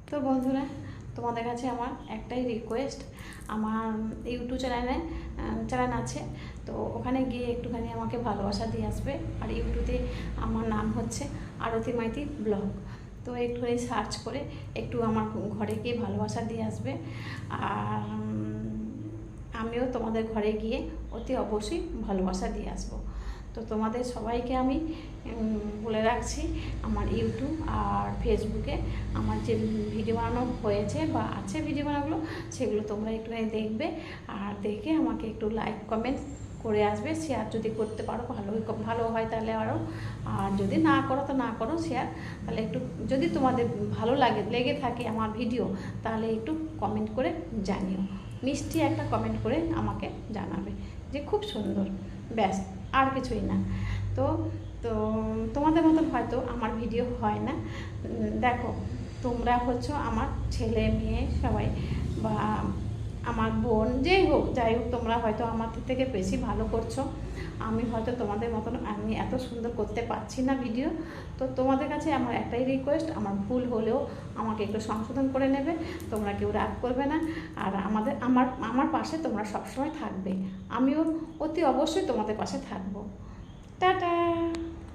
তো বন্ধুরা, তোমাদের কাছে আমার একটাই রিকোয়েস্ট, আমার ইউটিউব চ্যানেল আছে, তো ওখানে গিয়ে একটুখানি আমাকে ভালোবাসা দিয়ে আসবে। আর ইউটিউবে আমার নাম হচ্ছে আরতি মাইতি ব্লগ, তো একটুখানি সার্চ করে একটু আমার ঘরে গিয়ে ভালোবাসা দিয়ে আসবে। আর আমিও তোমাদের ঘরে গিয়ে অতি অবশ্যই ভালোবাসা দিয়ে আসবো। তো তোমাদের সবাইকে আমি বলে রাখছি, আমার ইউটিউব আর ফেসবুকে আমার যে ভিডিও বানানো হয়েছে বা আছে ভিডিও বানাগুলো, সেগুলো তোমরা একটুখানি দেখবে। আর দেখে আমাকে একটু লাইক কমেন্ট করে আসবে। শেয়ার যদি করতে পারো ভালো হয় তাহলে আরও, আর যদি না করো তো না করো শেয়ার, তাহলে একটু যদি তোমাদের ভালো লেগে থাকে আমার ভিডিও, তাহলে একটু কমেন্ট করে জানিও, মিষ্টি একটা কমেন্ট করে আমাকে জানাবে যে খুব সুন্দর, ব্যাস, আর কিছুই না। তো তো তোমাদের মতন হয়তো আমার ভিডিও হয় না। দেখো, তোমরা হচ্ছে আমার ছেলে মেয়ে সবাই, বা আমার বোন, যাই হোক, তোমরা হয়তো আমার থেকে বেশি ভালো করছো। আমি হয়তো তোমাদের মতন আমি এত সুন্দর করতে পারছি না ভিডিও। তো তোমাদের কাছে আমার একটাই রিকোয়েস্ট, আমার ভুল হলেও আমাকে একটু সংশোধন করে নেবে, তোমরা কেউ রাগ করবে না। আর আমার পাশে তোমরা সবসময় থাকবে, আমিও অতি অবশ্যই তোমাদের পাশে থাকবো। টাটা।